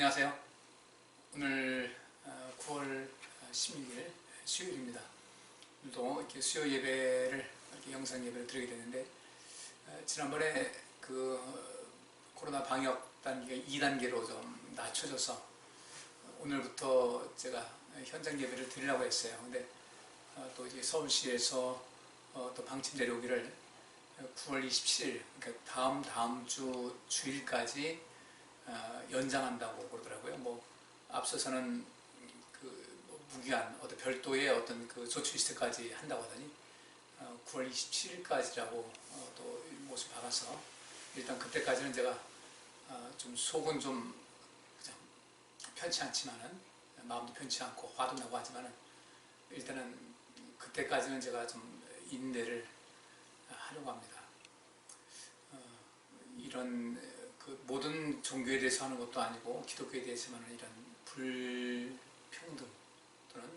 안녕하세요. 오늘 9월 16일 수요일입니다. 오늘도 이렇게 수요 예배를 이렇게 영상 예배를 드리게 되는데 지난번에 그 코로나 방역 단계가 2단계로 좀 낮춰져서 오늘부터 제가 현장 예배를 드리려고 했어요. 근데 또 이제 서울시에서 또 방침 내려오기를 9월 27일, 그러니까 다음 주 주일까지 연장한다고 그러더라고요. 뭐 앞서서는 무기한 어떤 별도의 어떤 그 조치 시스템까지 한다고 하더니 9월 27일까지라고 또 모습 박아서 일단 그때까지는 제가 좀 속은 좀 편치 않지만은 마음도 편치 않고 화도 나고 하지만은 일단은 그때까지는 제가 좀 인내를 하려고 합니다. 이런 그 모든 종교에 대해서 하는 것도 아니고 기독교에 대해서만은 이런 불평등 또는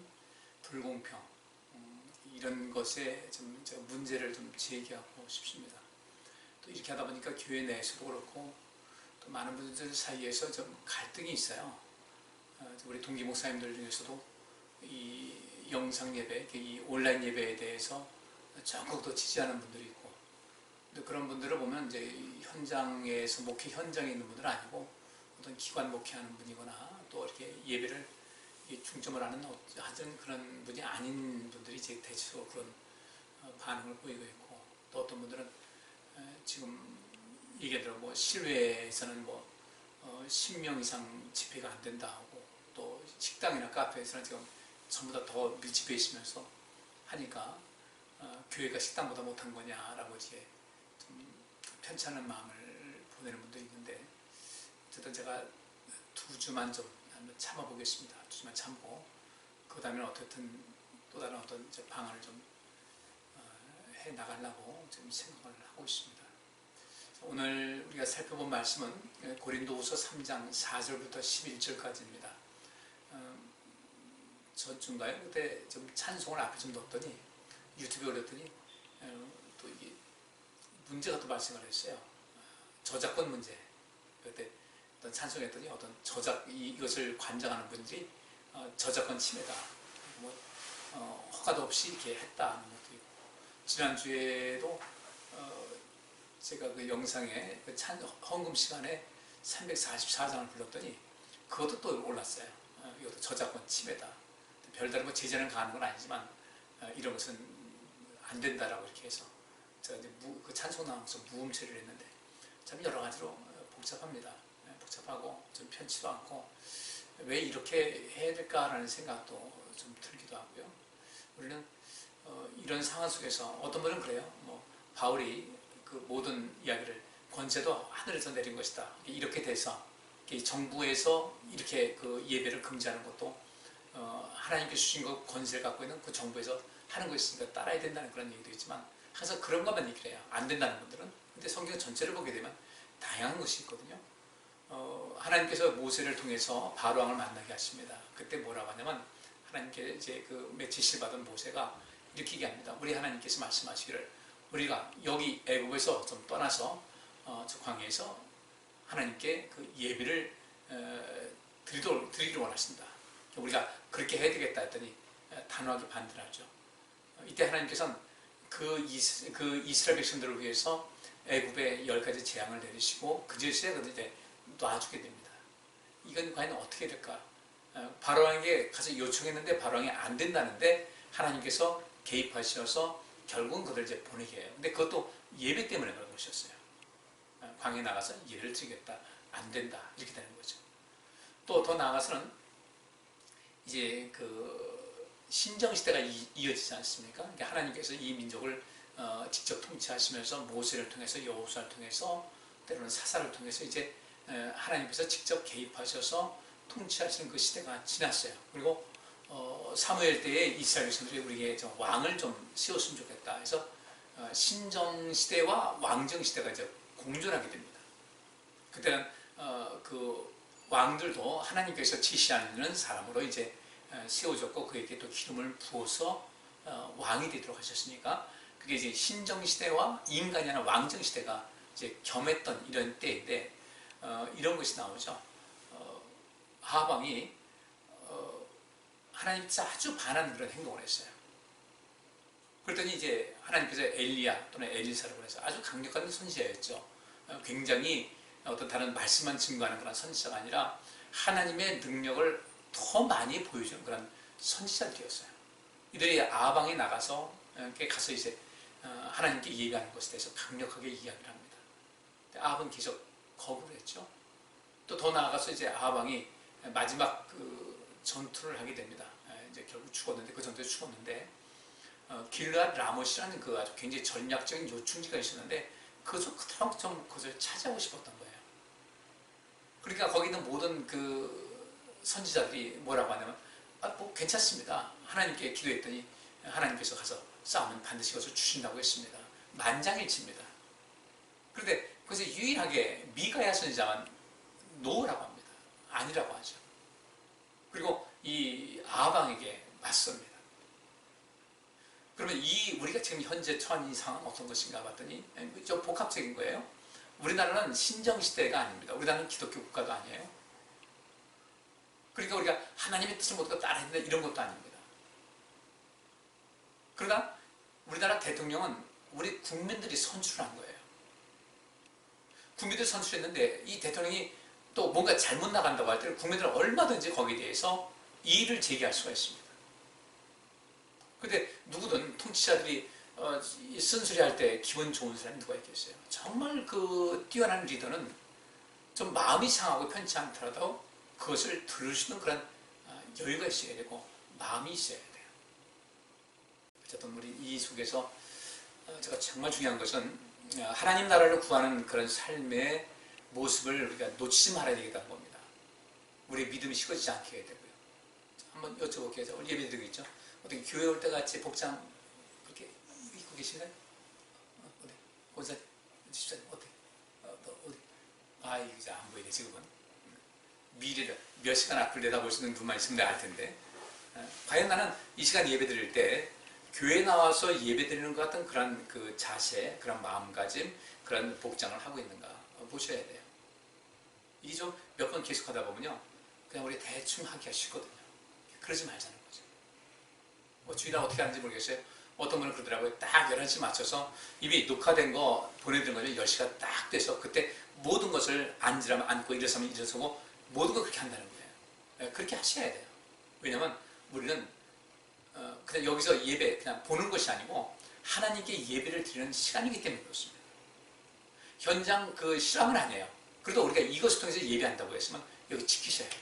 불공평 이런 것에 좀 제가 문제를 좀 제기하고 싶습니다. 또 이렇게 하다 보니까 교회 내에서도 그렇고 또 많은 분들 사이에서 좀 갈등이 있어요. 우리 동기 목사님들 중에서도 이 영상 예배, 이 온라인 예배에 대해서 적극 더 지지하는 분들이 있고, 근데 그런 분들을 보면 이제 현장에서 목회 현장에 있는 분들은 아니고 어떤 기관 목회하는 분이거나 또 이렇게 예배를 중점을 하는 하여튼 그런 분이 아닌 분들이 이제 대체적으로 그런 반응을 보이고 있고, 또 어떤 분들은 지금 얘기하더라고 뭐 실외에서는 뭐 10명 이상 집회가 안 된다 하고, 또 식당이나 카페에서는 지금 전부 다 더 밀집해 있으면서 하니까 교회가 식당보다 못한 거냐라고 이제 좀 편찮은 마음을 보내는 분도 있는데, 어쨌든 제가 2주만 좀 한번 참아보겠습니다. 2주만 참고 그 다음에 어쨌든 또 다른 어떤 방안을 좀 해 나가려고 지금 생각을 하고 있습니다. 오늘 우리가 살펴본 말씀은 고린도후서 3장 4절부터 11절까지입니다. 전주인가요? 그때 좀 찬송을 앞에 좀 넣었더니 유튜브에 올렸더니 또 이게 문제가 또 발생을 했어요. 저작권 문제. 그때 어떤 찬송했더니 어떤 이것을 관장하는 분들이 저작권 침해다, 뭐 허가도 없이 이렇게 했다는 것도 있고, 지난주에도 제가 그 영상에 그 헌금 시간에 344장을 불렀더니 그것도 또 올랐어요. 이것도 저작권 침해다. 별다른 뭐 제재는 가는 건 아니지만 이런 것은 안 된다라고 이렇게 해서 제가 이제 그 찬송 나오면서 무음 처리를 했는데 참 여러 가지로 복잡합니다. 복잡하고 좀 편치도 않고 왜 이렇게 해야 될까라는 생각도 좀 들기도 하고요. 우리는 이런 상황 속에서 어떤 분은 그래요. 뭐 바울이 그 모든 이야기를 권세도 하늘에서 내린 것이다, 이렇게 돼서 정부에서 이렇게 그 예배를 금지하는 것도 하나님께 주신 것 권세를 갖고 있는 그 정부에서 하는 것이니까 따라야 된다는 그런 얘기도 있지만, 항상 그런 것만 얘기를 해요. 안 된다는 분들은. 근데 성경 전체를 보게 되면 다양한 것이 있거든요. 하나님께서 모세를 통해서 바로왕을 만나게 하십니다. 그때 뭐라고 하냐면 하나님께 이제 그 메시지를 받은 모세가 이렇게 얘기합니다. 우리 하나님께서 말씀하시기를 우리가 여기 애국에서 좀 떠나서 저 광야에서 하나님께 그 예배를 드리기를 원하십니다. 우리가 그렇게 해야 되겠다 했더니 단호하게 반대를 하죠. 이때 하나님께서는 그 이스라엘 백성들을 위해서 애굽에 10가지 재앙을 내리시고 그 짓에 이제 놔주게 됩니다. 이건 과연 어떻게 될까? 바로왕에게 가서 요청했는데 바로왕이 안 된다는데 하나님께서 개입하셔서 결국은 그들 이제 보내게 해요. 근데 그것도 예배 때문에 그런 것이었어요. 광야에 나가서 예배를 드리겠다, 안 된다, 이렇게 되는 거죠. 또 더 나아가서는 이제 그 신정시대가 이어지지 않습니까? 그러니까 하나님께서 이 민족을 직접 통치하시면서 모세를 통해서 여호수아를 통해서 때로는 사사를 통해서 이제 하나님께서 직접 개입하셔서 통치하시는 그 시대가 지났어요. 그리고 사무엘 때에 이스라엘 백성들이 우리에게 좀 왕을 좀 세웠으면 좋겠다 해서 신정시대와 왕정시대가 이제 공존하게 됩니다. 그때는 그 왕들도 하나님께서 지시하는 사람으로 이제 세워졌고 그에게 또 기름을 부어서 왕이 되도록 하셨으니까, 그게 이제 신정시대와 인간이 하는 왕정시대가 이제 겸했던 이런 때인데 이런 것이 나오죠. 아방이 하나님 아주 반하는 그런 행동을 했어요. 그랬더니 이제 하나님께서 엘리야 또는 엘리사라고 해서 아주 강력한 선지자였죠. 굉장히 어떤 다른 말씀만 증거하는 그런 선지자가 아니라 하나님의 능력을 더 많이 보여주는 그런 선지자들이었어요. 이들이 아방에 나가서 가서 이제 하나님께 예배하는 것에 대해서 강력하게 이야기를 합니다. 아합은 계속 거부를 했죠. 또 더 나아가서 이제 아방이 마지막 그 전투를 하게 됩니다. 이제 결국 죽었는데 그 전투에 죽었는데 길르앗 라못이라는 그 아주 굉장히 전략적인 요충지가 있었는데 그토록 좀 그것을 차지하고 싶었던 거예요. 그러니까 거기 있는 모든 그 선지자들이 뭐라고 하냐면 뭐 괜찮습니다. 하나님께 기도했더니 하나님께서 가서 싸우면 반드시 그것을 주신다고 했습니다. 만장일치입니다. 그런데 그것에 유일하게 미가야 선지자만 노라고 합니다. 아니라고 하죠. 그리고 이 아방에게 맞섭니다. 그러면 우리가 지금 현재 처한 이 상황은 어떤 것인가 봤더니 좀 복합적인 거예요. 우리나라는 신정시대가 아닙니다. 우리나라는 기독교 국가도 아니에요. 그러니까 우리가 하나님의 뜻을 모두가 따라야 된다 이런 것도 아닙니다. 그러나 우리나라 대통령은 우리 국민들이 선출한 거예요. 국민들이 선출했는데 이 대통령이 또 뭔가 잘못 나간다고 할 때는 국민들은 얼마든지 거기에 대해서 이의를 제기할 수가 있습니다. 근데 누구든 통치자들이 쓴소리할 때 기분 좋은 사람이 누가 있겠어요? 정말 그 뛰어난 리더는 좀 마음이 상하고 편치 않더라도 그것을 들을 수 있는 그런 여유가 있어야 되고 마음이 있어야 돼요. 어쨌든 우리 이 속에서 제가 정말 중요한 것은 하나님 나라를 구하는 그런 삶의 모습을 우리가 놓치지 말아야 되겠다는 겁니다. 우리의 믿음이 식어지지 않게 해야 되고요. 한번 여쭤볼게요. 오늘 예배드리고 있죠? 어떻게 교회 올 때 같이 복장 그렇게 입고 계신가요? 어디? 권사님, 집사님 어때? 어디? 이거 이제 안 보이네 지금은. 미래를 몇 시간 앞을 내다볼 수 있는 눈만 있으면 내가 알 텐데. 과연 나는 이 시간 예배드릴 때 교회 나와서 예배드리는 것 같은 그런 그 자세, 그런 마음가짐, 그런 복장을 하고 있는가 보셔야 돼요. 이게 좀 몇 번 계속하다 보면요, 그냥 우리 대충 하기가 쉽거든요. 그러지 말자는 거죠. 뭐 주일날 어떻게 하는지 모르겠어요. 어떤 분은 그러더라고요. 딱 11시 맞춰서 이미 녹화된 거 보내드린 거죠. 10시가 딱 돼서 그때 모든 것을 앉으라면 앉고 일어서면 일어서고 모든 걸 그렇게 한다는 거예요. 그렇게 하셔야 돼요. 왜냐면 우리는 그냥 여기서 예배 그냥 보는 것이 아니고 하나님께 예배를 드리는 시간이기 때문에 그렇습니다. 현장 그 실험은 아니에요. 그래도 우리가 이것을 통해서 예배한다고 했으면 여기 지키셔야 돼요.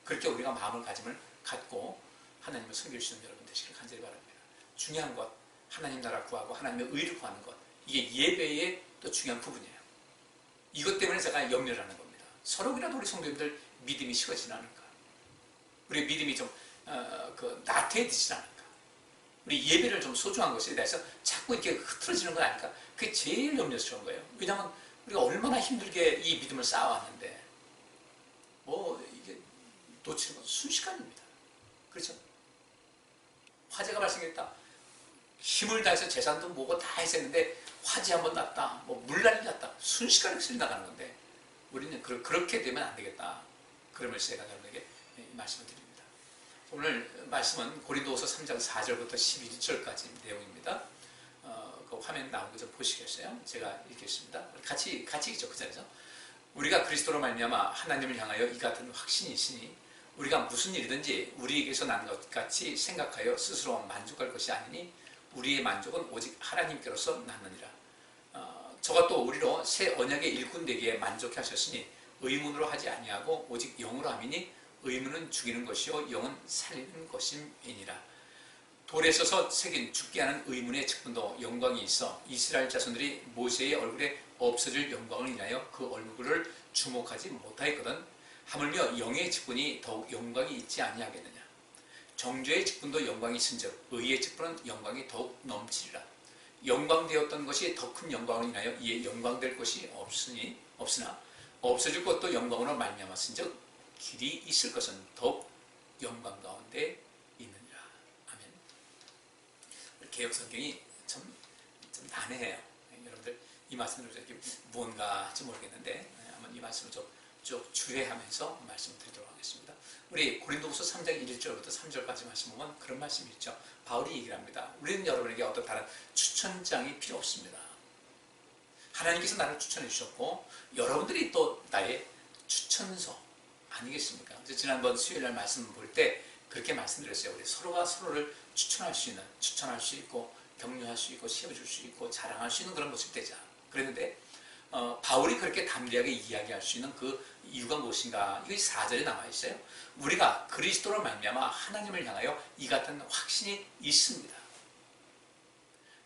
그렇게 우리가 마음을 갖고 하나님을 섬길 수 있는 여러분 되시길 간절히 바랍니다. 중요한 것, 하나님 나라 구하고 하나님의 의를 구하는 것, 이게 예배의 또 중요한 부분이에요. 이것 때문에 제가 염려를 하는 겁니다. 서로라도 우리 성도님들 믿음이 식어지지 않을까? 우리 믿음이 좀 나태해지지 않을까? 우리 예배를 좀 소중한 것에 대해서 자꾸 이렇게 흐트러지는 건 아닐까? 그게 제일 염려스러운 거예요. 왜냐하면 우리가 얼마나 힘들게 이 믿음을 쌓아왔는데 뭐 이게 놓치는 건 순식간입니다. 그렇죠? 화재가 발생했다. 힘을 다해서 재산도 뭐고 다 했었는데 화재 한번 났다. 뭐 물난리 났다. 순식간에 흩어져 나가는 건데 우리는 그렇게 되면 안 되겠다. 그러면서 제가 여러분에게 말씀을 드립니다. 오늘 말씀은 고린도후서 3장 4절부터 11절까지 내용입니다. 그 화면 나온 거 좀 보시겠어요? 제가 읽겠습니다. 같이 읽죠, 그 자리에서. 우리가 그리스도로 말미암아 하나님을 향하여 이 같은 확신이 있으니 우리가 무슨 일이든지 우리에게서 난 것 같이 생각하여 스스로 만족할 것이 아니니 우리의 만족은 오직 하나님께로서 났느니라. 저가 또 우리로 새 언약의 일꾼 되기에 만족해 하셨으니 의문으로 하지 아니하고 오직 영으로 함이니 의문은 죽이는 것이요 영은 살리는 것임이니라. 돌에 서서 새긴 죽게 하는 의문의 직분도 영광이 있어 이스라엘 자손들이 모세의 얼굴에 없어질 영광을 인하여 그 얼굴을 주목하지 못하였거든. 하물며 영의 직분이 더욱 영광이 있지 아니하겠느냐. 정죄의 직분도 영광이 있은즉 의의 직분은 영광이 더욱 넘치리라. 영광되었던 것이 더 큰 영광을 인하여 이에 영광될 것이 없으나 없어질 것도 영광으로 말미암았은즉 길이 있을 것은 더욱 영광 가운데 있느니라. 아멘. 개역 성경이 좀 난해해요. 여러분들 이 말씀을 뭔가 모르겠는데 한번 이 말씀을 좀 쭉 주례하면서 말씀드리도록 하겠습니다. 우리 고린도후서 3장 1절부터 3절까지 말씀 보면 그런 말씀이 있죠. 바울이 얘기를 합니다. 우리는 여러분에게 어떤 다른 추천장이 필요 없습니다. 하나님께서 나를 추천해 주셨고 여러분들이 또 나의 추천서 아니겠습니까? 그래서 지난번 수요일날 말씀 볼 때 그렇게 말씀드렸어요. 우리 서로가 서로를 추천할 수 있고 격려할 수 있고 세워줄 수 있고 자랑할 수 있는 그런 모습이 되자. 그랬는데 바울이 그렇게 담대하게 이야기할 수 있는 그 이유가 무엇인가? 이것이 4절에 나와 있어요. 우리가 그리스도로 말미암아 하나님을 향하여 이 같은 확신이 있습니다.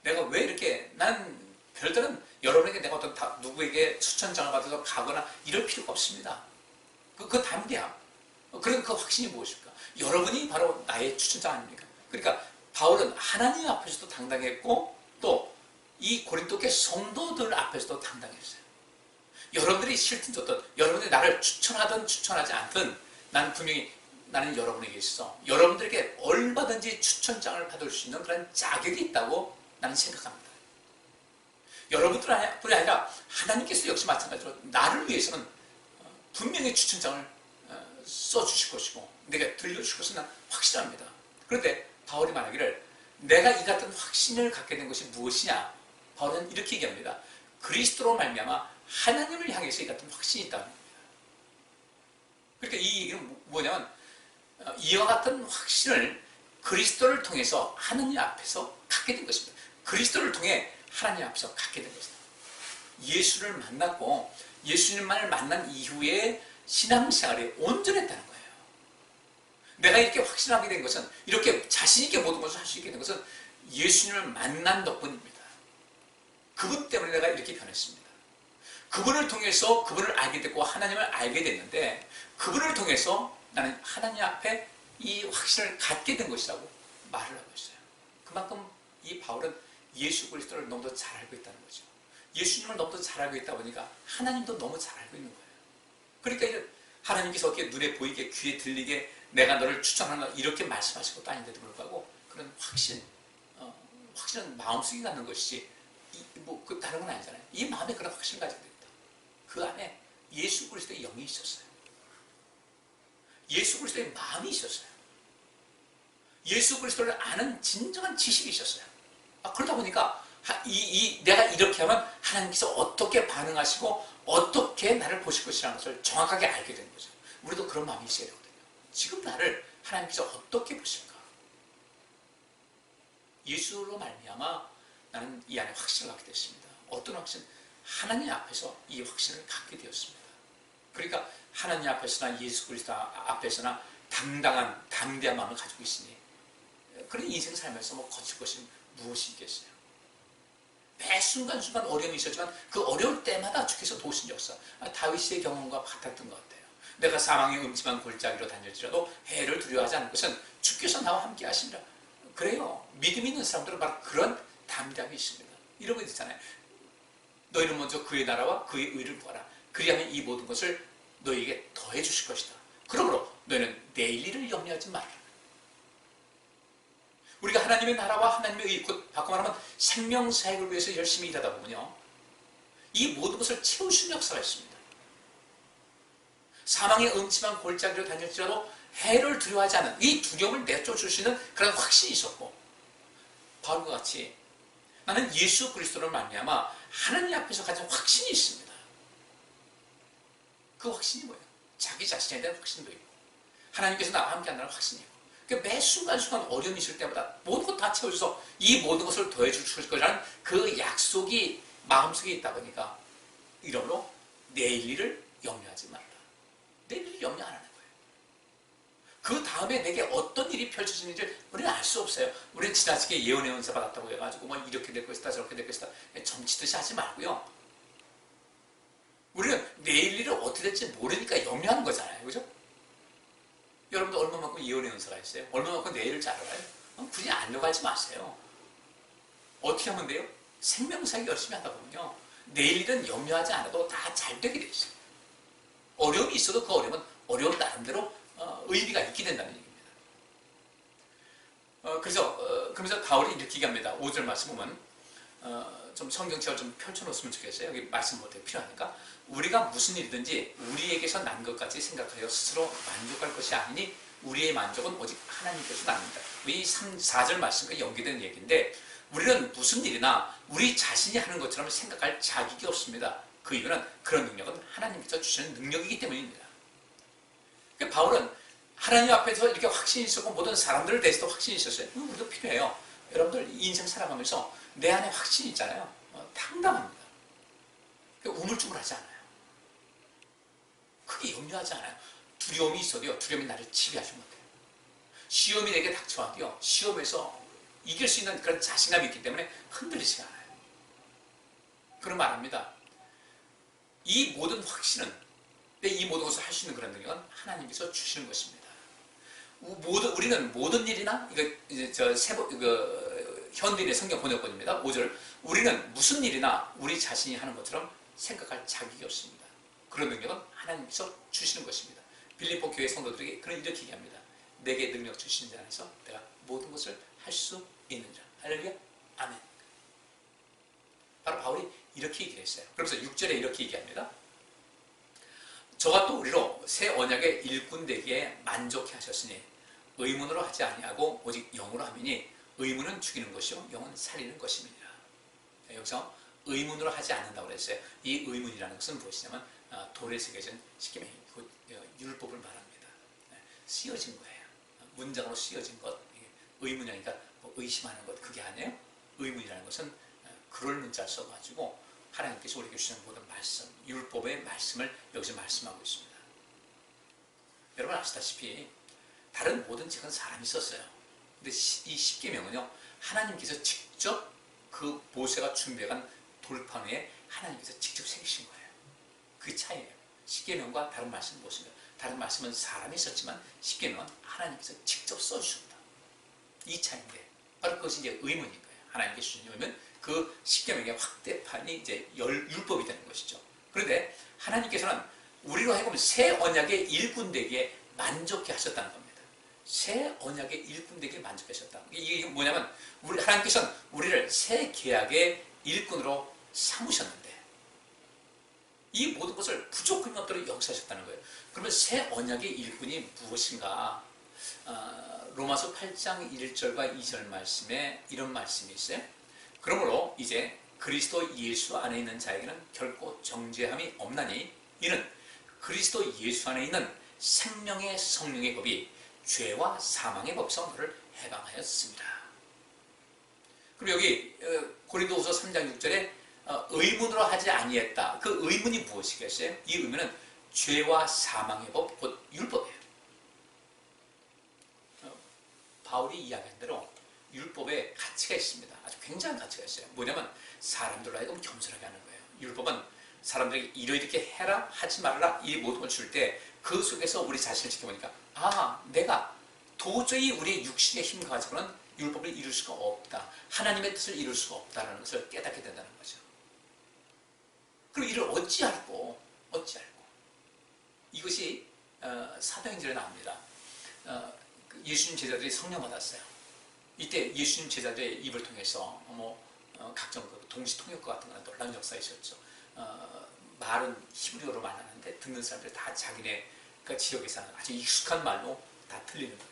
내가 왜 이렇게 난 별다른 여러분에게 내가 어떤 누구에게 추천장을 받아서 가거나 이럴 필요가 없습니다. 그 담대함, 그런 그 확신이 무엇일까? 여러분이 바로 나의 추천장 아닙니까? 그러니까 바울은 하나님 앞에서도 당당했고 또 이 고린도교 성도들 앞에서도 당당했어요. 여러분들이 싫든 좋든 여러분들이 나를 추천하든 추천하지 않든 나는 분명히 나는 여러분에게 있어 여러분들에게 얼마든지 추천장을 받을 수 있는 그런 자격이 있다고 나는 생각합니다. 여러분들뿐이 아니라 하나님께서 역시 마찬가지로 나를 위해서는 분명히 추천장을 써주실 것이고 내가 들려주실 것은 난 확실합니다. 그런데 바울이 말하기를 내가 이 같은 확신을 갖게 된 것이 무엇이냐? 바울은 이렇게 얘기합니다. 그리스도로 말미암아 하나님을 향해서 이 같은 확신이 있다는 겁니다. 그러니까 이 얘기는 뭐냐면 이와 같은 확신을 그리스도를 통해서 하나님 앞에서 갖게 된 것입니다. 그리스도를 통해 하나님 앞에서 갖게 된 것입니다. 예수를 만났고 예수님만을 만난 이후에 신앙생활에 온전했다는 거예요. 내가 이렇게 확신하게 된 것은 이렇게 자신있게 모든 것을 할 수 있게 된 것은 예수님을 만난 덕분입니다. 그분 때문에 내가 이렇게 변했습니다. 그분을 통해서 그분을 알게 됐고 하나님을 알게 됐는데 그분을 통해서 나는 하나님 앞에 이 확신을 갖게 된 것이라고 말을 하고 있어요. 그만큼 이 바울은 예수 그리스도를 너무도 잘 알고 있다는 거죠. 예수님을 너무도 잘 알고 있다 보니까 하나님도 너무 잘 알고 있는 거예요. 그러니까 하나님께서 어떻게 눈에 보이게 귀에 들리게 내가 너를 추천한다 이렇게 말씀하신 것도 아닌데도 불구하고 그런 확신은 마음속에 갖는 것이지 다른 건 아니잖아요. 이 마음에 그런 확신을 가지게 됩니다. 그 안에 예수 그리스도의 영이 있었어요. 예수 그리스도의 마음이 있었어요. 예수 그리스도를 아는 진정한 지식이 있었어요. 그러다 보니까 내가 이렇게 하면 하나님께서 어떻게 반응하시고 어떻게 나를 보실 것이라는 것을 정확하게 알게 되는 거죠. 우리도 그런 마음이 있어야 되거든요. 지금 나를 하나님께서 어떻게 보실까? 예수로 말미암아 나는 이 안에 확신을 갖게 됐습니다. 어떤 확신? 하나님 앞에서 이 확신을 갖게 되었습니다. 그러니까 하나님 앞에서나 예수 그리스도 앞에서나 담대한 마음을 가지고 있으니 그런 인생 삶에서 거칠 것이 무엇이 있겠어요? 매 순간순간 어려움이 있었지만 그 어려울 때마다 주께서 도우신 역사, 다윗의 경험과 같았던 것 같아요. 내가 사망의 음침한 골짜기로 다닐지라도 해를 두려워하지 않을 것은 주께서 나와 함께 하시리라. 그래요. 믿음 있는 사람들은 바로 그런 담대함이 있습니다. 이런 거 있잖아요. 너희는 먼저 그의 나라와 그의 의를 구하라. 그리하면 이 모든 것을 너희에게 더해 주실 것이다. 그러므로 너희는 내일 일을 염려하지 말라. 우리가 하나님의 나라와 하나님의 의, 곧 바꿔 말하면 생명사역을 위해서 열심히 일하다 보면요, 이 모든 것을 채우시는 역사가 있습니다. 사망의 음침한 골짜기로 다닐지라도 해를 두려워하지 않는 이 두려움을 내쫓으시는 그런 확신이 있었고, 바울과 같이 나는 예수 그리스도를 말미암아 하나님 앞에서 가진 확신이 있습니다. 그 확신이 뭐예요? 자기 자신에 대한 확신도 있고 하나님께서 나와 함께 한다는 확신이 있고, 그러니까 매 순간순간 어려움이 있을 때마다 모든 것 다 채워줘서 이 모든 것을 더해 주실 거라는 그 약속이 마음속에 있다 보니까 이러므로 내일 일을 염려하지 말라. 내일 일을 염려 안 하는 거예요. 그 다음에 내게 어떤 일이 펼쳐지는지 우리는 알 수 없어요. 우리는 지나치게 예언의 은사 받았다고 해가지고 뭐 이렇게 될 것이다 저렇게 될 것이다 점치듯이 하지 말고요. 우리는 내일 일을 어떻게 될지 모르니까 염려하는 거잖아요. 그죠? 여러분도 얼마만큼 예언의 은사가 있어요? 얼마만큼 내일을 잘 알아요? 굳이 알려고 하지 마세요. 어떻게 하면 돼요? 생명사역 열심히 하다 보면요, 내일 일은 염려하지 않아도 다 잘 되게 돼 있어요. 어려움이 있어도 그 어려움은 어려움 나름대로 의미가 있게 된다는 얘기입니다. 그러면서 바울이 이렇게 얘기합니다. 5절 말씀 보면 좀 성경책을 좀 펼쳐놓으면 좋겠어요. 여기 말씀 못해 필요하니까. 우리가 무슨 일이든지 우리에게서 난 것 같이 생각하여 스스로 만족할 것이 아니니 우리의 만족은 오직 하나님께서 납니다. 이 3, 4절 말씀과 연계된 얘기인데 우리는 무슨 일이나 우리 자신이 하는 것처럼 생각할 자격이 없습니다. 그 이유는 그런 능력은 하나님께서 주시는 능력이기 때문입니다. 그러니까 바울은 하나님 앞에서 이렇게 확신이 있었고 모든 사람들을 대해서도 확신이 있었어요. 우리도 필요해요. 여러분들 인생 살아가면서 내 안에 확신이 있잖아요. 당당합니다. 우물쭈물 하지 않아요. 크게 염려하지 않아요. 두려움이 있어도요. 두려움이 나를 지배하지 못해요. 시험이 내게 닥쳐와도요. 시험에서 이길 수 있는 그런 자신감이 있기 때문에 흔들리지 않아요. 그런 말합니다. 이 모든 확신은 이 모든 것을 할 수 있는 그런 능력은 하나님께서 주시는 것입니다. 우리는 모든 일이나 이거 현대인의 성경 번역본입니다. 5절. 우리는 무슨 일이나 우리 자신이 하는 것처럼 생각할 자격이 없습니다. 그런 능력은 하나님께서 주시는 것입니다. 빌립보 교회 성도들에게 이렇게 얘기합니다. 내게 능력 주신 자 안에서 내가 모든 것을 할 수 있는 자. 할렐루야. 아멘. 바로 바울이 이렇게 얘기를 했어요. 그러면서 6절에 이렇게 얘기합니다. 저가 또 우리로 새 언약의 일꾼 되기에 만족해 하셨으니 의문으로 하지 아니하고 오직 영으로 하미니 의문은 죽이는 것이요 영은 살리는 것입니다. 여기서 의문으로 하지 않는다고 그랬어요. 이 의문이라는 것은 무엇이냐면 돌에 새겨진 십계명, 율법을 말합니다. 씌어진 거예요. 문장으로 씌어진 것. 의문이니까 뭐 의심하는 것 그게 아니에요. 의문이라는 것은 그럴 문자를 써가지고 하나님께서 우리에게 주시는 모든 말씀, 율법의 말씀을 여기서 말씀하고 있습니다. 여러분 아시다시피 다른 모든 책은 사람이 썼어요. 근데 이 십계명은요 하나님께서 직접 그 모세가 준비해간 돌판 위에 하나님께서 직접 새기신 거예요. 그 차이예요. 십계명과 다른 말씀은 무엇인가? 다른 말씀은 사람이 썼지만 십계명은 하나님께서 직접 써주셨다. 이 차이인데 바로 그것이 이제 의문인 거예요. 하나님께서 주신 의문, 그 십계명의 확대판이 이제 율법이 되는 것이죠. 그런데 하나님께서는 우리로 하여금 새 언약의 일꾼 되기에 만족해 하셨다는 겁니다. 새 언약의 일꾼 되기에 만족하셨다. 이게 뭐냐면 하나님께서는 우리를 새 계약의 일꾼으로 삼으셨는데 이 모든 것을 부족함이 없도록 역사하셨다는 거예요. 그러면 새 언약의 일꾼이 무엇인가? 로마서 8장 1절과 2절 말씀에 이런 말씀이 있어요. 그러므로 이제 그리스도 예수 안에 있는 자에게는 결코 정죄함이 없나니 이는 그리스도 예수 안에 있는 생명의 성령의 법이 죄와 사망의 법에서 너를 해방하였습니다. 그럼 여기 고린도후서 3장 6절에 의문으로 하지 아니했다. 그 의문이 무엇이겠어요? 이 의문은 죄와 사망의 법, 곧 율법이에요. 바울이 이야기한 대로 율법에 가치가 있습니다. 아주 굉장한 가치가 있어요. 뭐냐면 사람들로 하여금 겸손하게 하는 거예요. 율법은 사람들에게 이렇게 해라 하지 말라 이 모든 걸 줄 때 그 속에서 우리 자신을 지켜보니까 내가 도저히 우리의 육신의 힘 가지고는 율법을 이룰 수가 없다. 하나님의 뜻을 이룰 수가 없다는 것을 깨닫게 된다는 거죠. 그럼 이를 어찌할꼬 이것이 사도행전에 나옵니다. 예수님 제자들이 성령 받았어요. 이때 예수님 제자들의 입을 통해서 각종 동시통역과 같은 그런 놀라운 역사가 있었죠. 말은 히브리어로 말하는데 듣는 사람들이 다 자기네 그 지역에 사는 아주 익숙한 말로 다 들리는 거예요.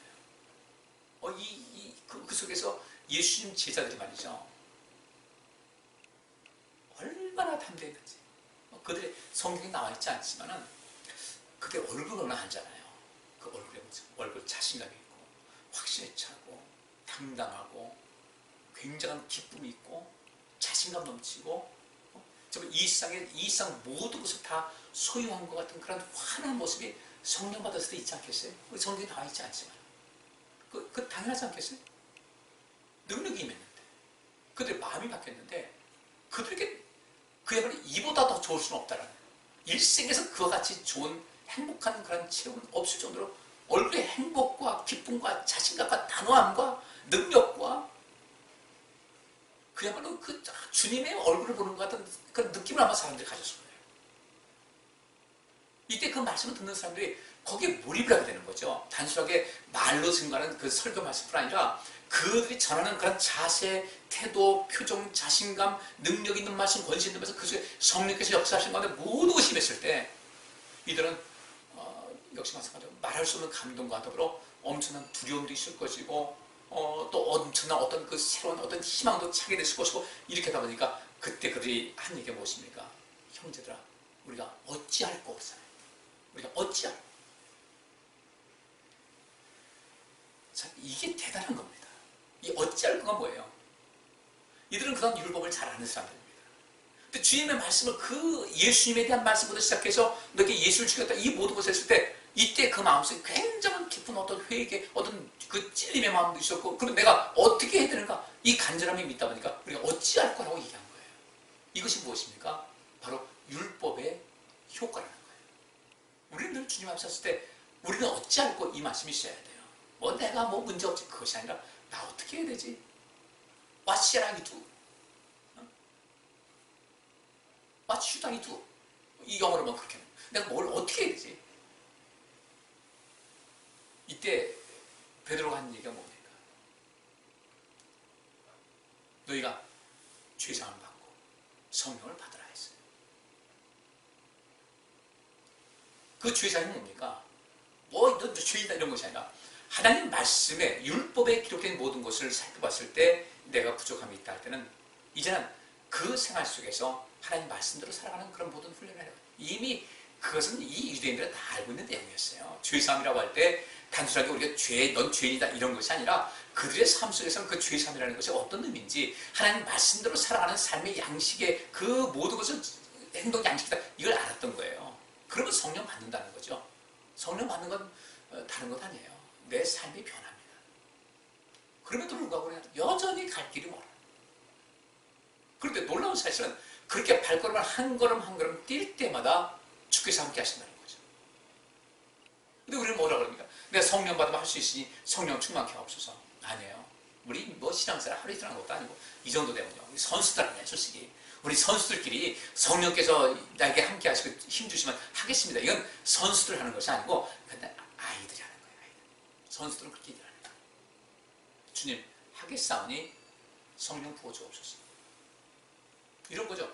그 속에서 예수님 제자들이 말이죠. 얼마나 담대했는지. 그들의 성경에 나와 있지 않지만은 그들 얼굴로는 알잖아요. 그 얼굴 자신감이 있고 확신에 차고 당당하고 굉장한 기쁨이 있고 자신감 넘치고 이 세상 모든 것을 다 소유한 것 같은 그런 환한 모습이 성령 받았을 때 있지 않겠어요? 우리 성경에 나와 있지 않지만 그 당연하지 않겠어요? 능력이 임했는데 그들의 마음이 바뀌었는데 그들에게 그야말로 이보다 더 좋을 수는 없다라는 거예요. 일생에서 그와 같이 좋은 행복한 그런 체험은 없을 정도로 얼굴에 행복과 기쁨과 자신감과 단호함과 능력과 그야말로 그 주님의 얼굴을 보는 것 같은 그런 느낌을 아마 사람들이 가졌을 거예요. 이때 그 말씀을 듣는 사람들이 거기에 몰입을 하게 되는 거죠. 단순하게 말로 증거하는 그 설교 말씀뿐 아니라 그들이 전하는 그런 자세, 태도, 표정, 자신감, 능력 있는 말씀, 권세 있는 말씀, 그 속에 성령께서 역사하시는 가운데 모든 것이 임했을 때 이들은 역시 마찬가지로 말할 수 없는 감동과 더불어 엄청난 두려움도 있을 것이고 또 엄청난 어떤 그 새로운 어떤 희망도 차게 됐을 것이고 이렇게 하다 보니까 그때 그들이 한 얘기가 무엇입니까? 형제들아, 우리가 어찌할 거 없어요. 우리가 어찌할 거. 자, 이게 대단한 겁니다. 이 어찌할 거가 뭐예요? 이들은 그런 율법을 잘 아는 사람들입니다. 근데 주님의 말씀을 그 예수님에 대한 말씀부터 시작해서 너에게 예수를 죽였다 이 모든 것을 했을 때 이때 그 마음속에 굉장한 깊은 어떤 회개, 어떤 그 찔림의 마음도 있었고 그리고 내가 어떻게 해야 되는가 이 간절함이 믿다 보니까 우리가 어찌할 거라고 얘기한 거예요. 이것이 무엇입니까? 바로 율법의 효과라는 거예요. 우리는 늘 주님 앞에 섰을 때 우리는 어찌할 거 이 말씀이 있어야 돼요. 뭐 내가 뭐 문제없지 그것이 아니라 나 어떻게 해야 되지? What shall I do? What should I do? 이 영어로 뭐 그렇게 내가 뭘 어떻게 해야 되지? 이때 베드로가 한 얘기가 뭡니까? 너희가 죄사함을 받고 성령을 받으라 했어요. 그 죄사함이 뭡니까? 뭐 너 죄인다 이런 것이 아니라 하나님 말씀에 율법에 기록된 모든 것을 살펴봤을 때 내가 부족함이 있다 할 때는 이제는 그 생활 속에서 하나님 말씀대로 살아가는 그런 모든 훈련을 해요. 이미 그것은 이 유대인들은 다 알고 있는 내용이었어요. 죄사함이라고 할 때 단순하게 우리가 넌 죄인이다 이런 것이 아니라 그들의 삶 속에서는 그 죄사함이라는 것이 어떤 의미인지 하나님 말씀대로 살아가는 삶의 양식의 그 모든 것을 행동 양식이다 이걸 알았던 거예요. 그러면 성령 받는다는 거죠. 성령 받는 건 다른 것 아니에요. 내 삶이 변합니다. 그럼에도 불구하고 여전히 갈 길이 멀어요. 그런데 놀라운 사실은 그렇게 발걸음을 한 걸음 한 걸음 뛸 때마다 주께서 함께 하신다는 거죠. 근데 우리는 뭐라 그럽니까? 내가 성령 받으면 할 수 있으니 성령 충만케 하옵소서. 아니에요. 우리 뭐 신앙생활 하루 이틀 하는 것도 아니고 이 정도 되면요. 우리 선수들 아니에요, 솔직히. 우리 선수들끼리 성령께서 나에게 함께 하시고 힘주시면 하겠습니다. 이건 선수들 하는 것이 아니고 근데 아이들이 하는 거예요. 아이들. 선수들은 그렇게 일하는 거예요. 주님 하겠사오니 성령 부어 주옵소서. 이런 거죠.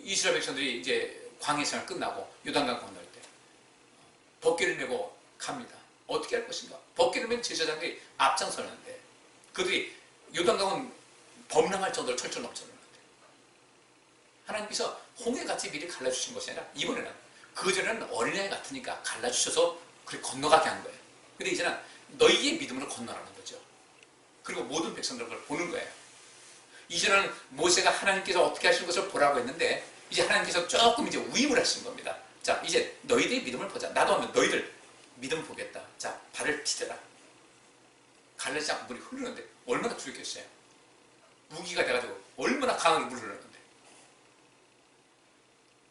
이스라엘 백성들이 이제 광해 생활 끝나고 요단강 건널 때 벗개를 메고 갑니다. 어떻게 할 것인가? 벗개를 맨 제사장들이 앞장서는데 그들이 요단강은 범람할 정도로 철철 넘쳤는데 하나님께서 홍해같이 미리 갈라주신 것이 아니라 이번에는 그전에는 어린아이 같으니까 갈라주셔서 그렇게 건너가게 한 거예요. 근데 이제는 너희의 믿음으로 건너라는 거죠. 그리고 모든 백성들을 그걸 보는 거예요. 이제는 모세가 하나님께서 어떻게 하시는 것을 보라고 했는데 이제 하나님께서 조금 이제 위임을 하신 겁니다. 자, 이제 너희들의 믿음을 보자. 나도 하면 너희들 믿음을 보겠다. 자, 발을 디뎌라. 갈라지지 않고 물이 흐르는데 얼마나 두렵겠어요. 무기가 돼가지고 얼마나 강하게 물을 흐르는데.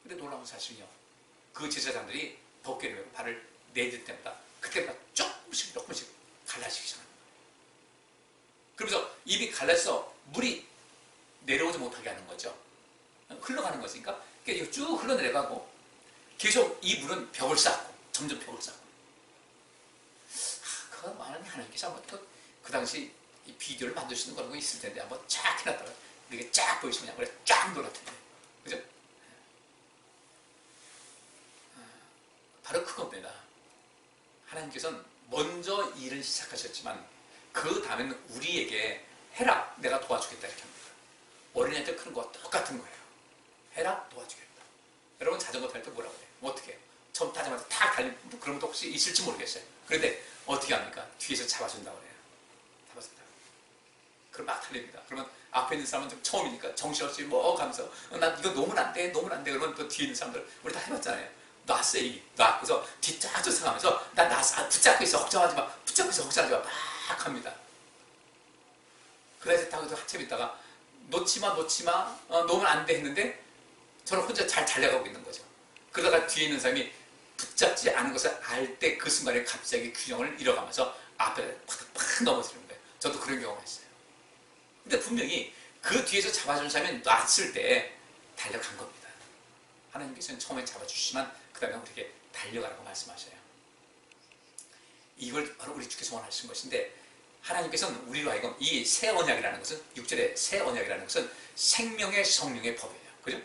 근데 놀라운 사실은요. 그 제사장들이 벗개를 메고 발을 내딜 때마다 그때마다 조금씩 갈라지기 시작합니다. 그러면서 입이 갈라져서 물이 내려오지 못하게 하는 거죠. 흘러가는 것이니까 이게 쭉 흘러내려가고 계속 이 물은 벽을 쌓고 점점 벽을 쌓고 그건 많은 하나님께서 한번 그 당시 이 비디오를 만들 수 있는 그런 거 있을 텐데 한번 쫙 해놨다가 이게 쫙 보이시면 그냥 쫙 놀랄 텐데 그죠? 바로 그겁니다. 하나님께서는 먼저 일을 시작하셨지만 그 다음에는 우리에게 해라 내가 도와주겠다 이렇게 합니다. 어린애들 크는 거와 똑같은 거예요. 해라 도와주겠다. 여러분 자전거 탈 때 뭐라고 해요? 어떻게 해요? 처음 타자마자 탁 달리면 그런 것도 혹시 있을지 모르겠어요. 그런데 어떻게 합니까? 뒤에서 잡아준다고 그래요. 잡아준다. 그럼 막 달립니다. 그러면 앞에 있는 사람은 좀 처음이니까 정신없이 뭐 가면서 나 이거 놓으면 안 돼, 놓으면 안 돼. 그러면 또 뒤에 있는 사람들 우리 다 해봤잖아요. 놨어 이미. 놔. 그래서 뒤 쫙 쫓아가면서 나 놨어. 붙잡고 있어. 걱정하지 마. 붙잡고 있어. 걱정하지 마. 막 합니다. 그다음에 딱 한참 있다가 놓지마 놓으면 안 돼 했는데 저는 혼자 잘 달려가고 있는 거죠. 그러다가 뒤에 있는 사람이 붙잡지 않은 것을 알 때 그 순간에 갑자기 균형을 잃어가면서 앞에 팍 넘어지는 거예요. 저도 그런 경험을 했어요. 근데 분명히 그 뒤에서 잡아준 사람이 놨을 때 달려간 겁니다. 하나님께서는 처음에 잡아주시지만 그 다음에 우리에게 달려가라고 말씀하셔요. 이걸 바로 우리 주께서 원하시는 것인데, 하나님께서는 우리로 하여금 이 새 언약이라는 것은, 6절의 새 언약이라는 것은 생명의 성령의 법이에요. 그죠?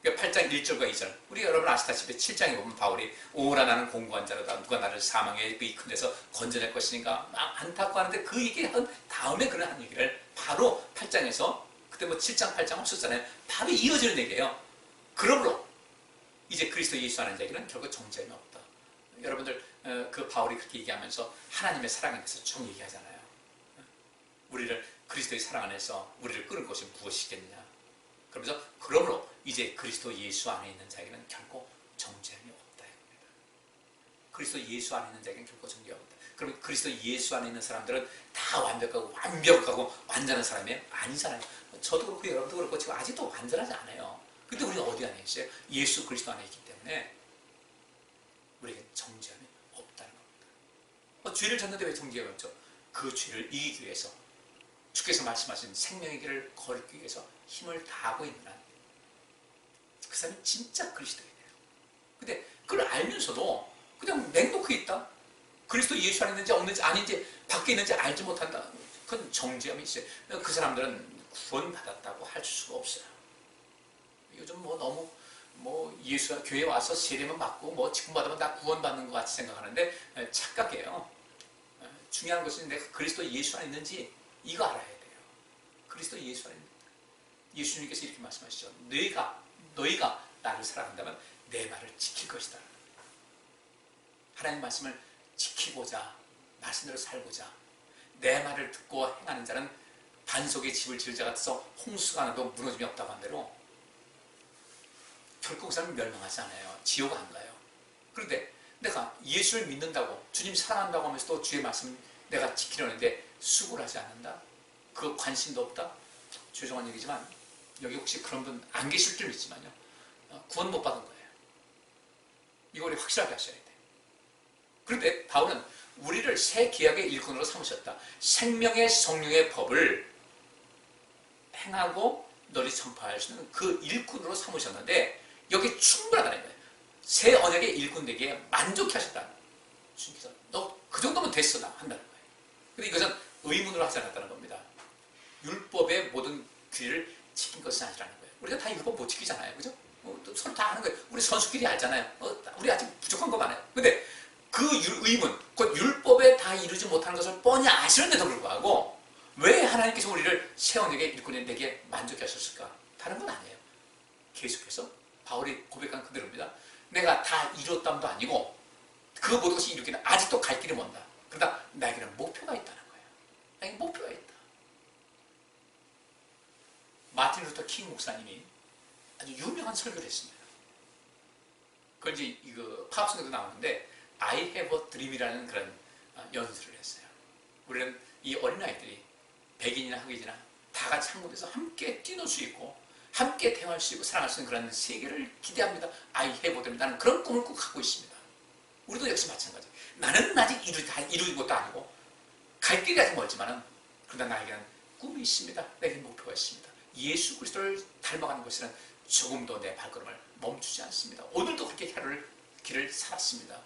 그러니까 8장 1절과 2절, 우리 여러분 아시다시피 7장에 보면 바울이 오라 나는 공고한 자로다, 누가 나를 사망의 이 큰 데서 건져낼 것이니까 막 안타까워하는데, 그 얘기한 다음에 그런 한 얘기를 바로 8장에서, 그때 뭐 7장 8장 없었잖아요. 바로 이어지는 얘기예요. 그러므로 이제 그리스도 예수 안에 얘기는 결국 정죄함이 없다. 여러분들 그 바울이 그렇게 얘기하면서 하나님의 사랑에 대해서 쭉 얘기하잖아요. 우리를 그리스도의 사랑 안에서 우리를 끊을 것이 무엇이겠느냐. 그러면서 그러므로 이제 그리스도 예수 안에 있는 자에게는 결코 정죄함이 없다. 그리스도 예수 안에 있는 자에게는 결코 정죄함이 없다. 그럼 그리스도 예수 안에 있는 사람들은 다 완벽하고 완전한 사람이 아니잖아요. 저도 그렇고 여러분도 그렇고 지금 아직도 완전하지 않아요. 근데 우리가 어디 안에 있어요? 예수 그리스도 안에 있기 때문에 우리에게 정죄함이 없다는 겁니다. 죄를 졌는데 왜 정죄함이 없죠? 그 죄를 이기기 위해서 주께서 말씀하신 생명의 길을 걸기 위해서 힘을 다하고 있는 한 그 사람이 진짜 그리스도인이에요. 근데 그걸 알면서도 그냥 맹독해 있다? 그리스도 예수 안에 있는지 없는지 아닌지 밖에 있는지 알지 못한다? 그건 정죄함이 있어요. 그 사람들은 구원받았다고 할 수가 없어요. 요즘 뭐 너무 예수가 교회 와서 세례만 받고 뭐 직분 받으면 다 구원받는 것 같이 생각하는데 착각이에요. 중요한 것은 내가 그리스도 예수 안에 있는지 이거 알아야 돼요. 그리스도 예수 안에 있는지. 예수님께서 이렇게 말씀하시죠. 너희가 나를 사랑한다면 내 말을 지킬 것이다. 하나님 말씀을 지키고자, 말씀대로 살고자, 내 말을 듣고 행하는 자는 반석의 집을 지을 자 같아서 홍수가 나도 무너짐이 없다고 한 대로 결국 그 사람은 멸망하지 않아요. 지옥 안 가요. 그런데 내가 예수를 믿는다고, 주님 사랑한다고 하면서도 주의 말씀 내가 지키려는데 수고를 하지 않는다? 그 관심도 없다? 죄송한 얘기지만 여기 혹시 그런 분 안 계실 줄 믿지만요, 구원 못 받은 거예요. 이거 우리 확실하게 하셔야 돼요. 그런데 바울은 우리를 새 계약의 일꾼으로 삼으셨다. 생명의 성령의 법을 행하고 널리 선포할 수 있는 그 일꾼으로 삼으셨는데 여기 충분하다는 거예요. 새 언약의 일꾼 되기에 만족해 하셨다. 주님께서 너 그 정도면 됐어 나 한다는 거예요. 근데 이것은 의문으로 하지 않았다는 겁니다. 율법의 모든 규례를 지킨 것은 아니라는 거예요. 우리가 다 율법 못 지키잖아요. 그죠? 서로 다 아는 거예요. 우리 선수끼리 알잖아요. 우리 아직 부족한 거 많아요. 근데 그 의문, 그 율법에 다 이루지 못하는 것을 뻔히 아시는데도 불구하고 왜 하나님께서 우리를 새 언약의 일꾼이 되게 만족해 하셨을까? 다른 건 아니에요. 계속해서 바울이 고백한 그대로입니다. 내가 다 이뤘담도 아니고 그 모든 것이 이루기는 아직도 갈 길이 먼다. 그러다 나에게는 목표가 있다는 거예요. 나에게 목표가 있다. 마틴 루터 킹 목사님이 아주 유명한 설교를 했습니다. 그걸 이제 이거 팝송에도 나오는데 I have a dream이라는 그런 연설을 했어요. 우리는 이 어린아이들이 백인이나 흑인이나 다 같이 한 곳에서 함께 뛰놀 수 있고 함께 대화할 수 있고 사랑할 수 있는 그런 세계를 기대합니다. I have a dream. 나는 그런 꿈을 꼭 갖고 있습니다. 우리도 역시 마찬가지. 나는 아직 이루는 것도 아니고 갈 길이 아직 멀지만은 그러나 나에게는 꿈이 있습니다. 내게 목표가 있습니다. 예수 그리스도를 닮아가는 것에는 조금도 내 발걸음을 멈추지 않습니다. 오늘도 그렇게 길을 살았습니다.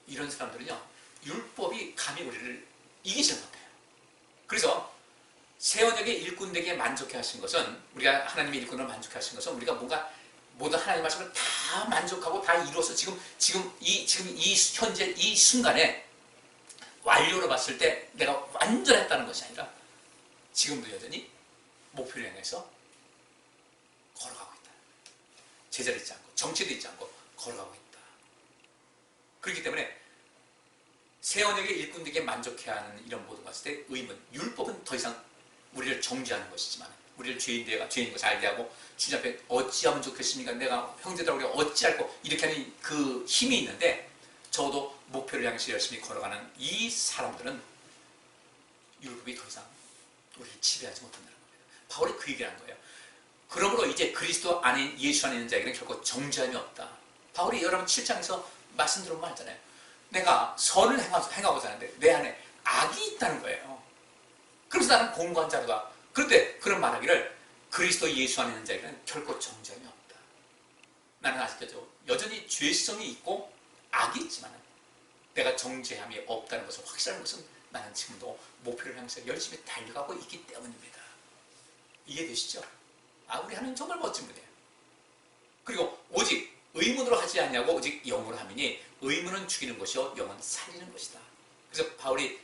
이런 사람들은요, 율법이 감히 우리를 이기지 못해요. 그래서 새 언약의 일꾼에게 만족해 하신 것은, 우리가 하나님의 일꾼을 만족해 하신 것은 우리가 뭔가 모든 하나님의 말씀을 다 만족하고 다 이루어서 지금 이 현재 이 순간에 완료로 봤을 때 내가 완전했다는 것이 아니라 지금도 여전히 목표를 향해서 걸어가고 있다. 제자리 있지 않고 정체도 있지 않고 걸어가고 있다. 그렇기 때문에 새 언약의 일꾼들에게 만족해하는 이런 모든 것을 때 의문, 율법은 더 이상 우리를 정죄하는 것이지만 우리를 죄인인 것을 알게 하고 주님 앞에 어찌하면 좋겠습니까? 내가 형제들하고 어찌할고 이렇게 하는 그 힘이 있는데 적어도 목표를 향해서 열심히 걸어가는 이 사람들은 율법이 더 이상 우리를 지배하지 못한다는 겁니다. 바울이 그 얘기를 한 거예요. 그러므로 이제 그리스도 안에 예수 안에 있는 자에게는 결코 정죄함이 없다. 바울이 여러분 7장에서 말씀 들어본 말 있잖아요. 내가 선을 행하고자 하는데 내 안에 악이 있다는 거예요. 그래서 나는 공고한 자로다. 그런데 그런 말하기를 그리스도 예수 안에 있는 자에게는 결코 정죄함이 없다. 나는 아직까지 여전히 죄성이 있고 악이 있지만 내가 정죄함이 없다는 것을 확실한 것은 나는 지금도 목표를 향해서 열심히 달려가고 있기 때문입니다. 이해되시죠? 우리 하나님 정말 멋진 분이에요. 그리고 오직 의문으로 하지 않냐고 오직 영으로 하미니 의문은 죽이는 것이요 영은 살리는 것이다. 그래서 바울이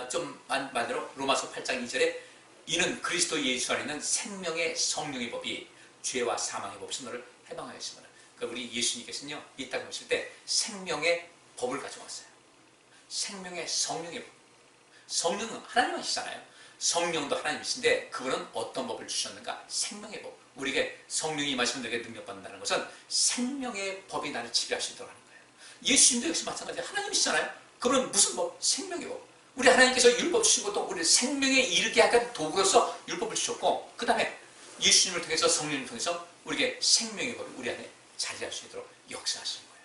좀 만들어 로마서 8장 2절에 이는 그리스도 예수 안에 있는 생명의 성령의 법이 죄와 사망의 법에서 너를 해방하였습니다. 그러니까 우리 예수님께서는요 이 땅에 오실 때 생명의 법을 가져왔어요. 생명의 성령의 법. 성령은 하나님이시잖아요. 성령도 하나님이신데 그분은 어떤 법을 주셨는가? 생명의 법. 우리에게 성령이 임하시면 내게 능력받는다는 것은 생명의 법이 나를 지배할 수 있도록 하는 거예요. 예수님도 역시 마찬가지예요. 하나님이시잖아요. 그분은 무슨 법? 생명의 법. 우리 하나님께서 율법 주시고 또 우리 생명에 이르게 하는 도구로서 율법을 주셨고 그 다음에 예수님을 통해서 성령을 통해서 우리에게 생명의 법이 우리 안에 자리할 수 있도록 역사하시는 거예요.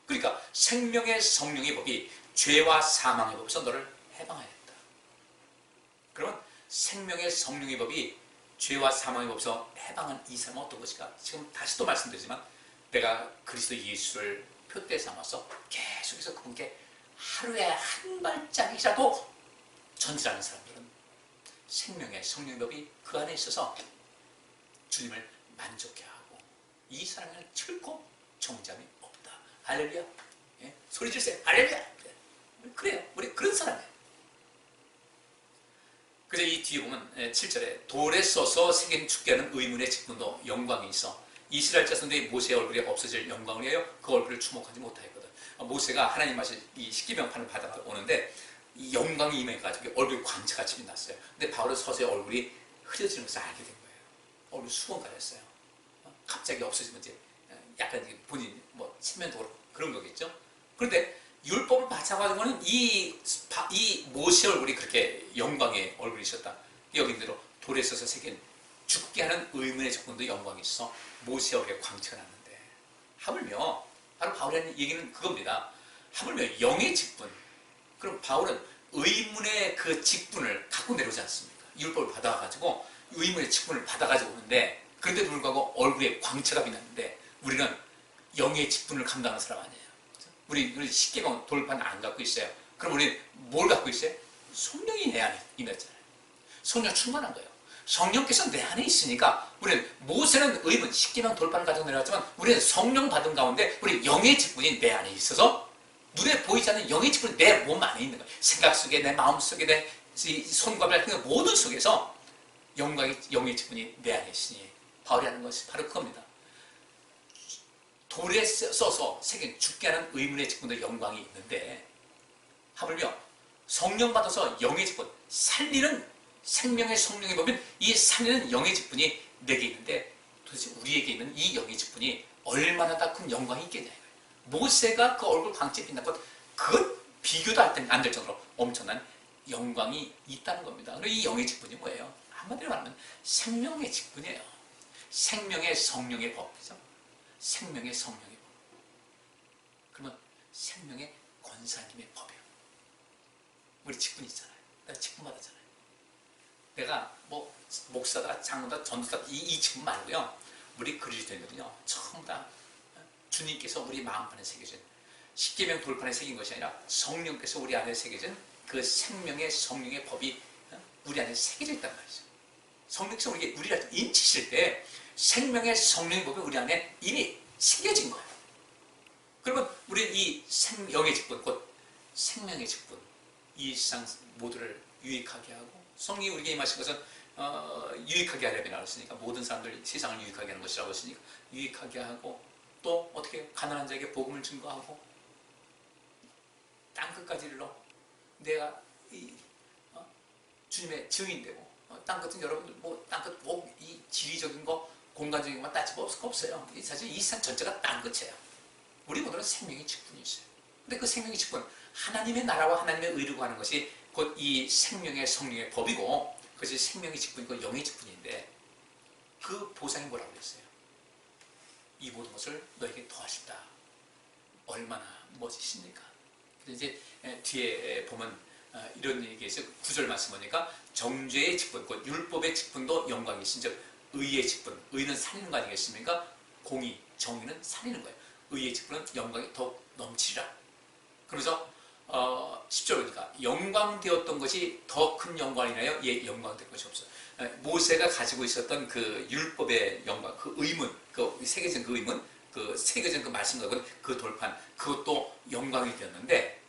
그러니까 생명의 성령의 법이 죄와 사망의 법에서 너를 해방하였다. 그러면 생명의 성령의 법이 죄와 사망의 법에서 해방한 이 삶은 어떤 것일까? 지금 다시 또 말씀드리지만 내가 그리스도 예수를 표대 삼아서 계속해서 그분께 하루에 한 발짝이라도 전진하는 사람들은 생명의 성령의 법이 그 안에 있어서 주님을 만족해 하고 이 사람에는 결코 정잠이 없다. 할렐루야. 예? 소리 지르세요. 할렐루야. 그래요. 우리 그런 사람이에요. 그래서 이 뒤에 보면 7절에 돌에 써서 새긴 죽게하는 의문의 직분도 영광이 있어 이스라엘 자손들이 모세의 얼굴이 없어질 영광을 위하여 그 얼굴을 주목하지 못하였거든. 모세가 하나님 맛이 이 십계명판을 받아 오는데 이 영광이 임해가지고 얼굴 광채같이 빛났어요. 근데 바울은 서서히 얼굴이 흐려지는 것을 알게 된 거예요. 얼굴 수건 가렸어요. 갑자기 없어지면 이제 약간 본인 뭐 체면도 그런 거겠죠. 그런데 율법을 받아가지고는 이 모세 얼굴이 그렇게 영광의 얼굴이셨다. 여기 대로 돌에 써서 새긴 죽게 하는 의문의 조건도 영광이 있어 모세 얼굴에 광채가 났는데 하물며 바로 바울이 하는 얘기는 그겁니다. 하물며 영의 직분. 그럼 바울은 의문의 그 직분을 갖고 내려오지 않습니까? 율법을 받아가지고 의문의 직분을 받아가지고 오는데 그런데도 불구하고 얼굴에 광채가 빛났는데 우리는 영의 직분을 감당하는 사람 아니에요. 우리 십계명 돌판 안 갖고 있어요. 그럼 우리 뭘 갖고 있어요? 성령이 내 안에 임했잖아요. 성령 충만한 거예요. 성령께서 내 안에 있으니까 우리는 모세는 의문 십계명 돌판을 가지고 내려왔지만 우리는 성령 받은 가운데 우리 영의 직분이 내 안에 있어서 눈에 보이지 않는 영의 직분이 내 몸 안에 있는 거예요. 생각 속에 내 마음 속에 내 손과 발 같은 모든 속에서 영의 직분이 내 안에 있으니 바울이 하는 것이 바로 그겁니다. 돌에 써서 새긴 죽게 하는 의문의 직분도 영광이 있는데 하물며 성령 받아서 영의 직분 살리는 생명의 성령의 법인 이 살리는 영의 직분이 내게 있는데 도대체 우리에게 있는 이 영의 직분이 얼마나 다 큰 영광이 있겠냐 이거예요. 모세가 그 얼굴 광채 빛난 것 그것 비교도 안 될 정도로 엄청난 영광이 있다는 겁니다. 그리고 이 영의 직분이 뭐예요? 한마디로 말하면 생명의 직분이에요. 생명의 성령의 법이죠. 생명의 성령의 법. 그러면 생명의 권사님의 법이에요. 우리 직분이 있잖아요. 내가 직분 받았잖아요. 내가 뭐 목사다, 장로다, 전도다 이 직분 말고요. 우리 그리스도인들은요. 전부 다 주님께서 우리 마음판에 새겨진 십계명 돌판에 새긴 것이 아니라 성령께서 우리 안에 새겨진 그 생명의 성령의 법이 우리 안에 새겨져 있단 말이죠. 성령께서 우리를 인치실 때 생명의 성령의 법이 우리 안에 이미 새겨진 거예요. 그러면 우리는 이 영의 직분, 곧 생명의 직분, 이 세상 모두를 유익하게 하고 성령이 우리에게 임하신 것은 유익하게 하려면 알았으니까 모든 사람들 세상을 유익하게 하는 것이라고 했으니까 유익하게 하고 또 어떻게 가난한 자에게 복음을 증거하고 땅끝까지 이르러 내가 주님의 증인되고 땅끝은 여러분들 뭐 땅끝 뭐 이 지리적인 거 공간적인 것만 따지고 없어요. 사실 이 세상 전체가 땅끝이에요. 우리 모두는 생명의 직분이 있어요. 근데 그 생명의 직분 하나님의 나라와 하나님의 의를 하는 것이 곧 이 생명의 성령의 법이고 그것이 생명의 직분이고 영의 직분인데 그 보상이 뭐라고 그랬어요? 이 모든 것을 너에게 더하신다. 얼마나 멋지십니까? 이제 뒤에 보면 이런 얘기에서 9절 말씀 보니까 정죄의 직분, 곧 율법의 직분도 영광이신 즉 의의 직분, 의는 살리는 거 아니겠습니까? 공의, 정의는 살리는 거예요. 의의 직분은 영광이 더욱 넘치리라. 그래서 10절 보니까 영광되었던 것이 더 큰 영광이나요? 예, 영광된 것이 없어. 모세가 가지고 있었던 그 율법의 영광, 그 의문, 그 새겨진 그 의문, 그 새겨진 그 말씀과 그 돌판, 그것도 영광이 되었는데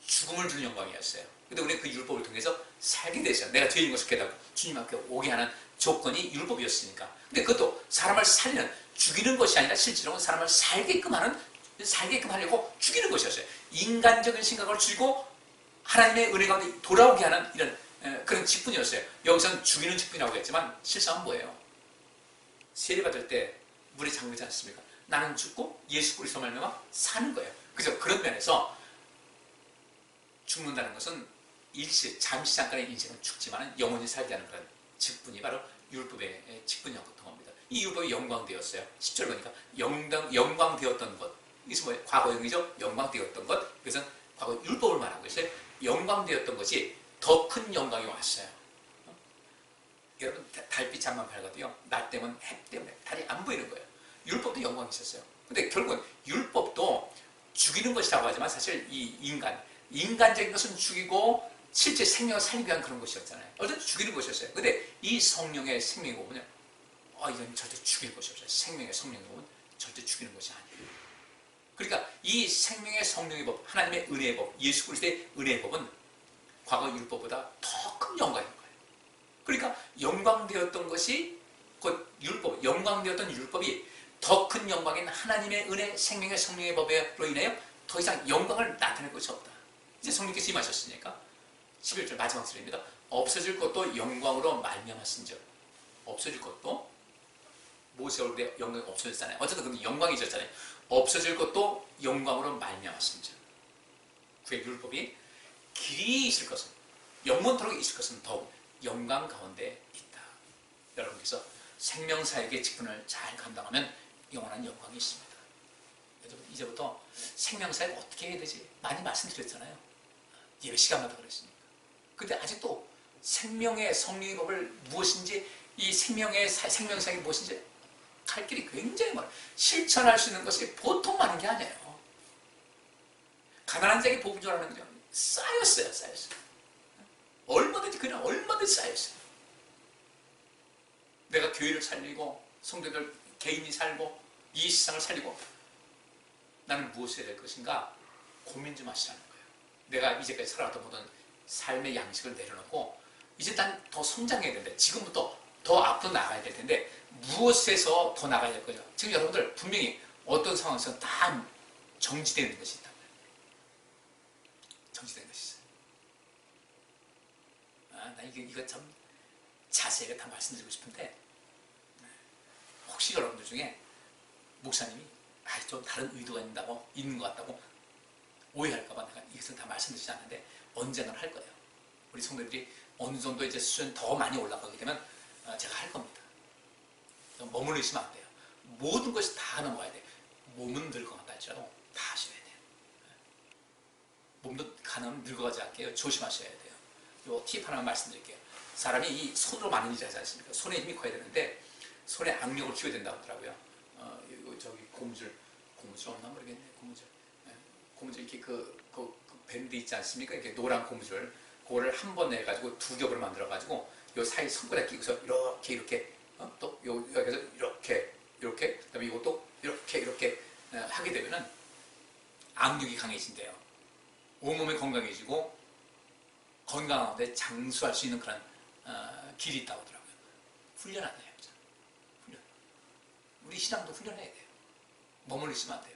죽음을 주는 영광이었어요. 근데 우리는 그 율법을 통해서 살게 되죠. 내가 죄인 것을 깨닫고 주님 앞에 오게 하는 조건이 율법이었으니까. 근데 그것도 사람을 살리는, 죽이는 것이 아니라 실제로는 사람을 살게끔 하려고 죽이는 것이었어요. 인간적인 생각을 줄이고 하나님의 은혜 가운데 돌아오게 하는 이런 그런 직분이었어요. 여기서는 죽이는 직분이라고 했지만 실상은 뭐예요? 세례받을 때 물에 잠그지 않습니까? 나는 죽고 예수 그리스도 말미암아 사는 거예요. 그래서 그런 면에서 죽는다는 것은 일시, 잠시 잠깐의 인생은 죽지만 영원히 살게 하는 그런 직분이 바로 율법의 직분이라고 통합니다. 이 율법이 영광되었어요. 10절 보니까 영광되었던 것. 이것은 뭐예요? 과거형이죠. 영광되었던 것. 이것은 과거 율법을 말하고 있어요. 영광되었던 것이 더 큰 영광이 왔어요. 여러분 달빛 잠만 밝아도요, 낮 되면 해 때문에 달이 안 보이는 거예요. 율법도 영광이 있었어요. 근데 결국은 율법도 죽이는 것이라고 하지만 사실 이 인간적인 것은 죽이고 실제 생명을 살리기 위한 그런 것이었잖아요. 어쨌든 죽이는 것이었어요. 근데 이 성령의 생명의 법은요, 이건 절대 죽이는 것이 없어요. 생명의 성령의 법은 절대 죽이는 것이 아니에요. 그러니까 이 생명의 성령의 법, 하나님의 은혜의 법, 예수 그리스도의 은혜의 법은 과거 율법보다 더 큰 영광인 거예요. 그러니까 영광되었던 것이 곧 율법, 영광되었던 율법이 더 큰 영광인 하나님의 은혜, 생명의 성령의 법으로 인하여 더 이상 영광을 나타낼 것이 없다. 이제 성령께서 임하셨으니까 11절 마지막 절입니다. 없어질 것도 영광으로 말미암았은즉. 없어질 것도 모세 얼굴에 영광이 없어졌잖아요. 어쨌든 그건 영광이졌잖아요. 없어질 것도 영광으로 말미암았은즉. 그의 율법이 길이 있을 것은, 영원토록 있을 것은 더욱 영광 가운데 있다. 여러분께서 생명사역의 직분을 잘 감당하면 영원한 영광이 있습니다. 이제부터 생명사역 어떻게 해야 되지? 많이 말씀드렸잖아요. 예배 시간마다 그랬으니까. 근데 아직도 생명의 성령의 법을 무엇인지, 이 생명사역이 무엇인지 갈 길이 굉장히 멀어요. 실천할 수 있는 것이 보통 많은 게 아니에요. 가난한 자에게 복음 전하는 거죠. 쌓였어요. 얼마든지 쌓였어요. 내가 교회를 살리고 성도들 개인이 살고 이 세상을 살리고 나는 무엇을 해야 될 것인가 고민 좀 하시라는 거예요. 내가 이제까지 살아왔던 모든 삶의 양식을 내려놓고 이제 난 더 성장해야 되는데, 지금부터 더 앞으로 나가야 될 텐데 무엇에서 더 나가야 될 거죠? 지금 여러분들 분명히 어떤 상황에서 다 정지되는 것이 있다. 정지되는 것이 있어요. 나 이거 참 자세하게 다 말씀드리고 싶은데, 혹시 여러분들 중에 목사님이 좀 다른 의도가 있는 것 같다고 오해할까봐 내가 이것을 다 말씀드리지 않는데 언젠가는 할 거예요. 우리 성도들이 어느 정도 이제 수준 더 많이 올라가게 되면 제가 할 겁니다. 머물러 있으면 안 돼요. 모든 것이 다 넘어가야 돼요. 몸은 늙어간다 할지라도 다 하셔야 돼요. 몸도 가능하면 늙어가지 않게요. 조심하셔야 돼요. 요 팁 하나만 말씀드릴게요. 사람이 이 손으로 많은 일을 하지 않습니까? 손에 힘이 커야 되는데 손에 악력을 키워야 된다고 하더라고요. 저기 고무줄 없나 모르겠네. 고무줄 이렇게 그 밴드 있지 않습니까? 이렇게 노란 고무줄, 그거를 한 번 내가지고 두 겹으로 만들어가지고 요 사이 손가락 끼고서 이렇게 또 여기서 이렇게 그다음에 이것도 이렇게 하게 되면은 악력이 강해진대요. 온몸이 건강해지고 건강한데 장수할 수 있는 그런 길이 있다고 하더라고요. 훈련하네요. 훈련. 우리 신앙도 훈련해야 돼요. 머물러 있으면 안 돼요.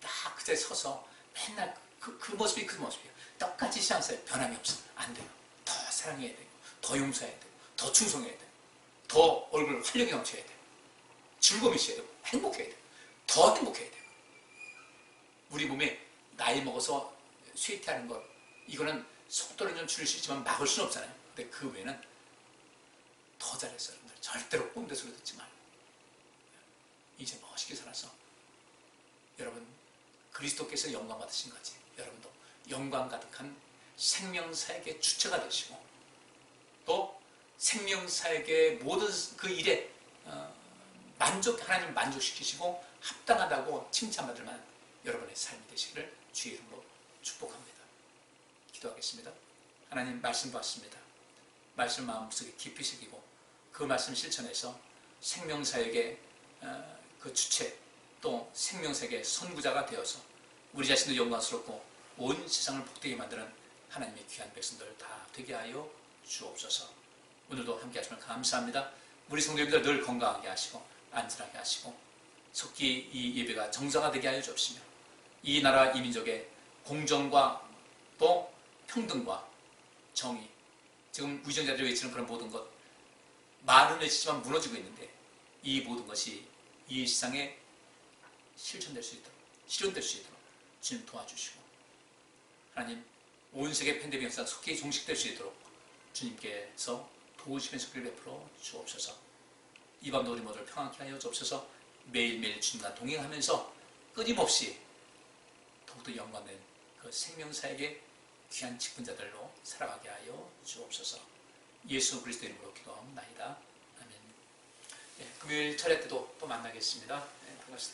딱 그 자리에 서서 맨날 그 모습이 그 모습이에요. 똑같이 신앙생활 변함이 없어. 안 돼요. 더 사랑해야 되고, 더 용서해야 되고, 더 충성해야 되고, 더 얼굴 활력이 넘쳐야 돼요. 즐거움이 있어야 되고, 행복해야 돼요. 더 행복해야 돼요. 우리 몸에 나이 먹어서 쇠퇴하는 것, 이거는 속도는 좀 줄일 수 있지만 막을 수는 없잖아요. 근데 그 외에는 더 잘했어요. 여러분들. 절대로 꼰대 소리 듣지 말고 이제 멋있게 살아서 여러분 그리스도께서 영광 받으신 거지. 여러분도 영광 가득한 생명사역의 주체가 되시고 또 생명사역의 모든 그 일에 하나님 만족시키시고 합당하다고 칭찬받을 만한 여러분의 삶이 되시기를 주의 이름으로 축복합니다. 기도하겠습니다. 하나님, 말씀 받습니다. 말씀 마음속에 깊이 새기고 그 말씀 실천해서 생명사역의 그 주체 또 생명사역의 선구자가 되어서 우리 자신도 영광스럽고 온 세상을 복되게 만드는 하나님의 귀한 백성들 다 되게 하여 주옵소서. 오늘도 함께 하시면 감사합니다. 우리 성도님들 늘 건강하게 하시고 안전하게 하시고 속기 이 예배가 정상화되게 하여 주옵시며 이 나라 이 민족의 공정과 또 평등과 정의, 지금 위정자들이 외치는 그런 모든 것 말은 외치지만 무너지고 있는데 이 모든 것이 이 세상에 실천될 수 있도록 실현될 수 있도록 주님 도와주시고 하나님 온 세계 팬데믹 역사 속히 종식될 수 있도록 주님께서 도우시면 속기를 베풀어 주옵소서. 이 밤도 우리 모두를 평안케 하여 주옵소서. 매일매일 주님과 동행하면서 끊임없이 더욱더 영광된 그 생명사역의 귀한 직분자들로 살아가게 하여 주옵소서. 예수 그리스도 이름으로 기도하옵나이다. 아멘. 금요일 차례 때도 또 만나겠습니다.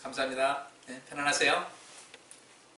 감사합니다. 편안하세요.